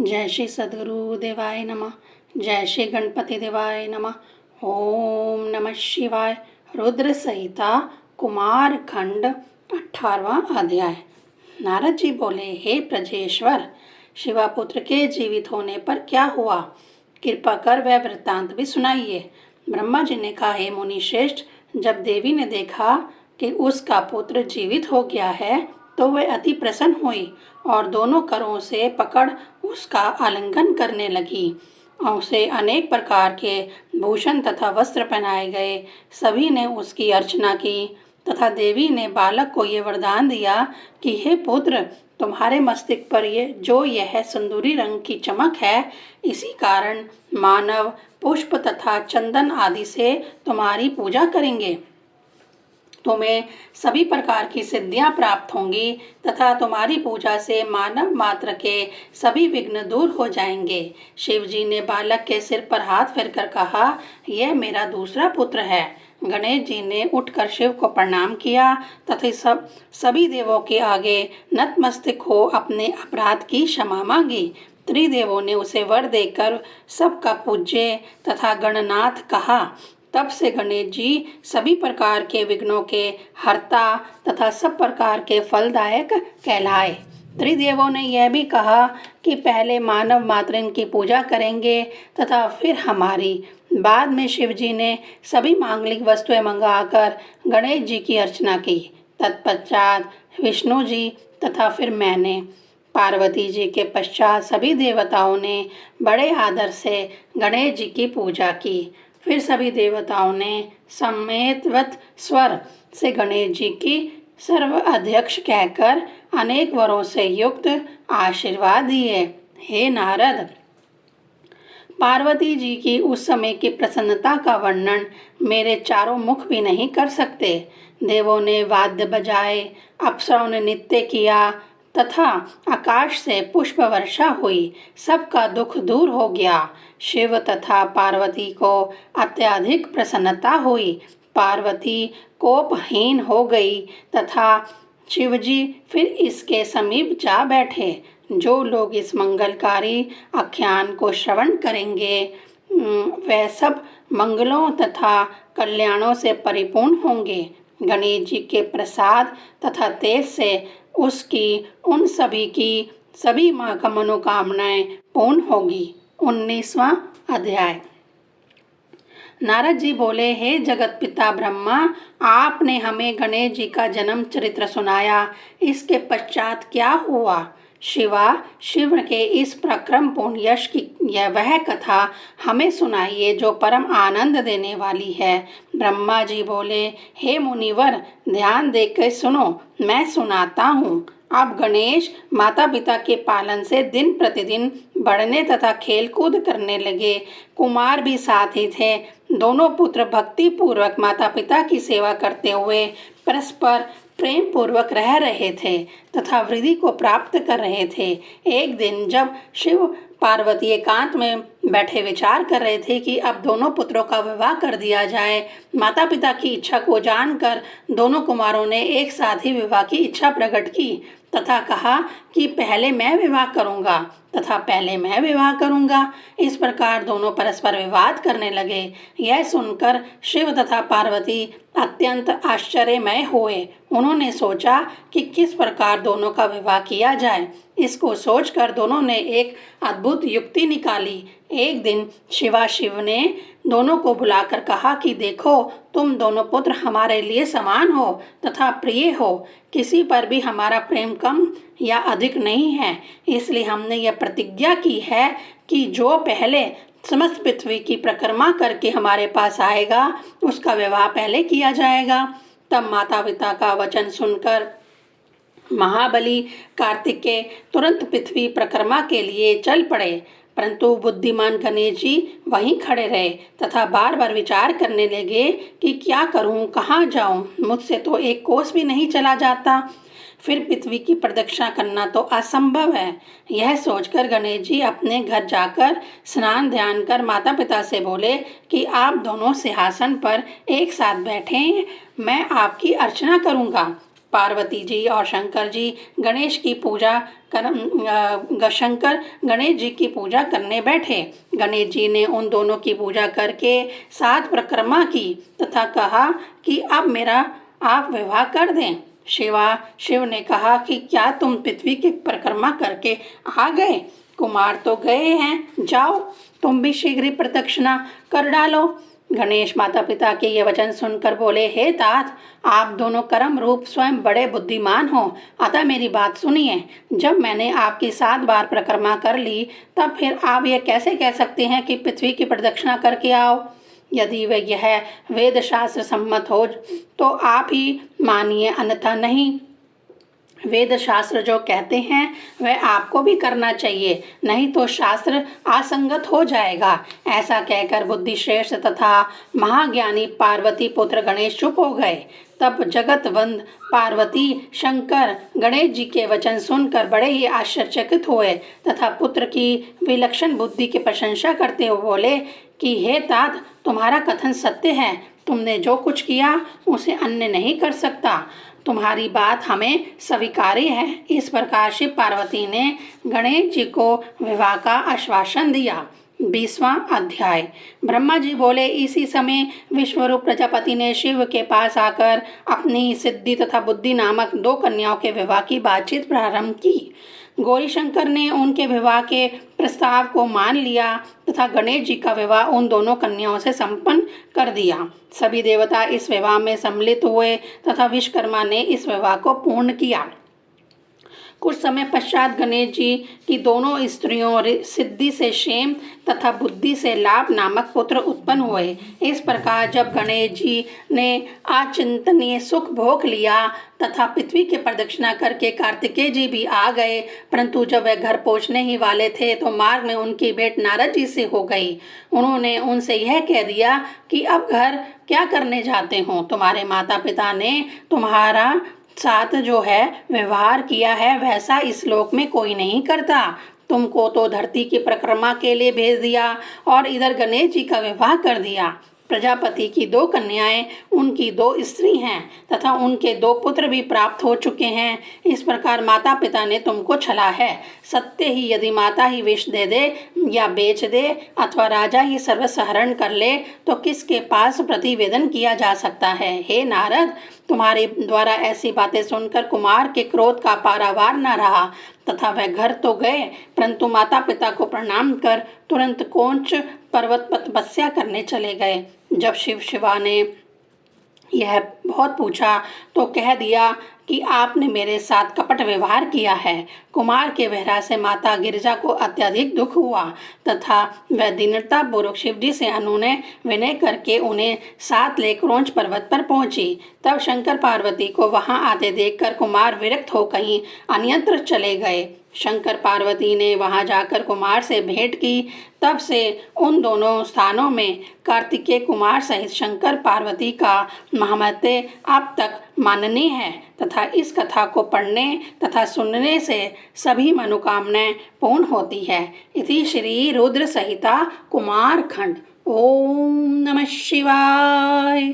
जय श्री सद्गुरु देवाय नमः। जय श्री गणपति देवाय नमः। ओम नमः शिवाय। रुद्र संहिता कुमार खंड 18वां अध्याय। नारद जी बोले, हे प्रजेश्वर, शिवापुत्र के जीवित होने पर क्या हुआ? कृपा कर वह वृत्तांत भी सुनाइए। ब्रह्मा जी ने कहा, हे मुनि श्रेष्ठ, जब देवी ने देखा कि उसका पुत्र जीवित हो गया है तो वह अति प्रसन्न हुई और दोनों करों से पकड़ उसका आलिंगन करने लगी। उसे अनेक प्रकार के भूषण तथा वस्त्र पहनाए गए। सभी ने उसकी अर्चना की तथा देवी ने बालक को ये वरदान दिया कि हे पुत्र, तुम्हारे मस्तिष्क पर यह सिंदूरी रंग की चमक है, इसी कारण मानव पुष्प तथा चंदन आदि से तुम्हारी पूजा करेंगे। तुम्हें सभी प्रकार की सिद्धियां प्राप्त होंगी तथा तुम्हारी पूजा से मानव मात्र के सभी विघ्न दूर हो जाएंगे। शिव जी ने बालक के सिर पर हाथ फेरकर कहा, यह मेरा दूसरा पुत्र है। गणेश जी ने उठकर शिव को प्रणाम किया तथा सभी देवों के आगे नतमस्तक हो अपने अपराध की क्षमा मांगी। त्रिदेवों ने उसे वर देकर सबका पूज्य तथा गणनाथ कहा। तब से गणेश जी सभी प्रकार के विघ्नों के हर्ता तथा सब प्रकार के फलदायक कहलाए। त्रिदेवों ने यह भी कहा कि पहले मानव मात्र इनकी पूजा करेंगे तथा फिर हमारी। बाद में शिव जी ने सभी मांगलिक वस्तुएं मंगाकर गणेश जी की अर्चना की। तत्पश्चात विष्णु जी तथा फिर मैंने। पार्वती जी के पश्चात सभी देवताओं ने बड़े आदर से गणेश जी की पूजा की। फिर सभी देवताओं ने सम्मेतवत स्वर से गणेश जी की सर्व अध्यक्ष कहकर अनेक वरों से युक्त आशीर्वाद दिए। हे नारद, पार्वती जी की उस समय की प्रसन्नता का वर्णन मेरे चारों मुख भी नहीं कर सकते। देवों ने वाद्य बजाए, अप्सराओं ने नृत्य किया तथा आकाश से पुष्प वर्षा हुई। सबका दुख दूर हो गया। शिव तथा पार्वती को अत्यधिक प्रसन्नता हुई। पार्वती कोपहीन हो गई तथा शिवजी फिर इसके समीप जा बैठे। जो लोग इस मंगलकारी आख्यान को श्रवण करेंगे वह सब मंगलों तथा कल्याणों से परिपूर्ण होंगे। गणेश जी के प्रसाद तथा तेज से उसकी उन सभी की सभी मनोकामनाएं पूर्ण होगी। 19वां अध्याय। नारद जी बोले, हे जगत पिता ब्रह्मा, आपने हमें गणेश जी का जन्म चरित्र सुनाया, इसके पश्चात क्या हुआ? शिवा, शिव के इस प्रक्रम पूर्ण यश की यह वह कथा हमें सुनाइए जो परम आनंद देने वाली है। ब्रह्मा जी बोले, हे मुनिवर, ध्यान देकर सुनो, मैं सुनाता हूँ। अब गणेश माता पिता के पालन से दिन प्रतिदिन बढ़ने तथा खेल कूद करने लगे। कुमार भी साथ ही थे। दोनों पुत्र भक्ति पूर्वक माता पिता की सेवा करते हुए परस्पर प्रेम पूर्वक रह रहे थे तथा वृद्धि को प्राप्त कर रहे थे। एक दिन जब शिव पार्वती एकांत में बैठे विचार कर रहे थे कि अब दोनों पुत्रों का विवाह कर दिया जाए, माता पिता की इच्छा को जानकर दोनों कुमारों ने एक साथ ही विवाह की इच्छा प्रकट की तथा कहा कि पहले मैं विवाह करूंगा तथा पहले मैं विवाह करूंगा। इस प्रकार दोनों परस्पर विवाद करने लगे। यह सुनकर शिव तथा पार्वती अत्यंत आश्चर्यमय हुए। उन्होंने सोचा कि किस प्रकार दोनों का विवाह किया जाए। इसको सोचकर दोनों ने एक अद्भुत युक्ति निकाली। एक दिन शिव ने दोनों को बुलाकर कहा कि देखो, तुम दोनों पुत्र हमारे लिए समान हो तथा प्रिय हो। किसी पर भी हमारा प्रेम कम या अधिक नहीं है। इसलिए हमने यह प्रतिज्ञा की है कि जो पहले समस्त पृथ्वी की परिक्रमा करके हमारे पास आएगा उसका विवाह पहले किया जाएगा। तब माता पिता का वचन सुनकर महाबली कार्तिकेय तुरंत पृथ्वी परिक्रमा के लिए चल पड़े। परंतु बुद्धिमान गणेश जी वहीं खड़े रहे तथा बार बार विचार करने लगे कि क्या करूं, कहाँ जाऊं, मुझसे तो एक कोस भी नहीं चला जाता। फिर पृथ्वी की प्रदक्षिणा करना तो असंभव है। यह सोचकर गणेश जी अपने घर जाकर स्नान ध्यान कर माता पिता से बोले कि आप दोनों सिंहासन पर एक साथ बैठें, मैं आपकी अर्चना करूंगा। पार्वती जी और शंकर जी गणेश जी की पूजा करने बैठे। गणेश जी ने उन दोनों की पूजा करके 7 परिक्रमा की तथा कहा कि अब मेरा आप विवाह कर दें। शिव ने कहा कि क्या तुम पृथ्वी की परिक्रमा करके आ गए? कुमार तो गए हैं, जाओ तुम भी शीघ्र ही प्रदक्षिणा कर डालो। गणेश माता पिता के ये वचन सुनकर बोले, हे तात, आप दोनों कर्म रूप स्वयं बड़े बुद्धिमान हो, अतः मेरी बात सुनिए। जब मैंने आपकी 7 बार परिक्रमा कर ली, तब फिर आप ये कैसे कह सकते हैं कि पृथ्वी की प्रदक्षिणा करके आओ? यदि वह यह वेद शास्त्र सम्मत हो तो आप ही मानिए, अन्यथा नहीं। वेद शास्त्र जो कहते हैं वह आपको भी करना चाहिए, नहीं तो शास्त्र असंगत हो जाएगा। ऐसा कहकर बुद्धिश्रेष्ठ तथा महाज्ञानी पार्वती पुत्र गणेश चुप हो गए। तब जगतवंद पार्वती शंकर गणेश जी के वचन सुनकर बड़े ही आश्चर्यचकित हुए तथा पुत्र की विलक्षण बुद्धि की प्रशंसा करते हुए बोले कि हे तात, तुम्हारा कथन सत्य है। तुमने जो कुछ किया उसे अन्य नहीं कर सकता। तुम्हारी बात हमें स्वीकार्य है। इस प्रकार शिव पार्वती ने गणेश जी को विवाह का आश्वासन दिया। 20वां अध्याय। ब्रह्मा जी बोले, इसी समय विश्वरूप प्रजापति ने शिव के पास आकर अपनी सिद्धि तथा बुद्धि नामक 2 कन्याओं के विवाह की बातचीत प्रारंभ की। गौरीशंकर ने उनके विवाह के प्रस्ताव को मान लिया तथा गणेश जी का विवाह उन दोनों कन्याओं से संपन्न कर दिया। सभी देवता इस विवाह में सम्मिलित हुए तथा विश्वकर्मा ने इस विवाह को पूर्ण किया। कुछ समय पश्चात गणेश जी की दोनों स्त्रियों सिद्धि से क्षेम तथा बुद्धि से लाभ नामक पुत्र उत्पन्न हुए। इस प्रकार जब गणेश जी ने अचिंतनीय सुख भोग लिया तथा पृथ्वी की प्रदक्षिणा करके कार्तिकेय जी भी आ गए, परंतु जब वे घर पहुंचने ही वाले थे तो मार्ग में उनकी भेंट नारद जी से हो गई। उन्होंने उनसे यह कह दिया कि अब घर क्या करने जाते हो? तुम्हारे माता पिता ने तुम्हारा साथ जो है व्यवहार किया है वैसा इस लोक में कोई नहीं करता। तुमको तो धरती की परिक्रमा के लिए भेज दिया और इधर गणेश जी का विवाह कर दिया। प्रजापति की 2 कन्याएं उनकी 2 स्त्री हैं तथा उनके 2 पुत्र भी प्राप्त हो चुके हैं। इस प्रकार माता पिता ने तुमको छला है। सत्य ही यदि माता ही विष दे दे या बेच दे अथवा राजा ही सर्वस्व हरण कर ले तो किसके पास प्रतिवेदन किया जा सकता है? हे नारद, तुम्हारे द्वारा ऐसी बातें सुनकर कुमार के क्रोध का पारावार न रहा तथा वह घर तो गए, परंतु माता पिता को प्रणाम कर तुरंत कोंच पर्वत पर तपस्या करने चले गए। जब शिवा ने यह बहुत पूछा तो कह दिया कि आपने मेरे साथ कपट व्यवहार किया है। कुमार के व्यवहार से माता गिरिजा को अत्यधिक दुख हुआ तथा वह दीनता पूर्वक शिव जी से अनुनय विनय करके उन्हें साथ ले क्रोंच पर्वत पर पहुंची। तब शंकर पार्वती को वहां आते देखकर कुमार विरक्त हो कहीं अन्यत्र चले गए। शंकर पार्वती ने वहां जाकर कुमार से भेंट की। तब से उन दोनों स्थानों में कार्तिकेय कुमार सहित शंकर पार्वती का महात्म्य अब तक माननीय है तथा इस कथा को पढ़ने तथा सुनने से सभी मनोकामनाएं पूर्ण होती है। इति श्री रुद्र संहिता कुमार खंड। ओम नमः शिवाय।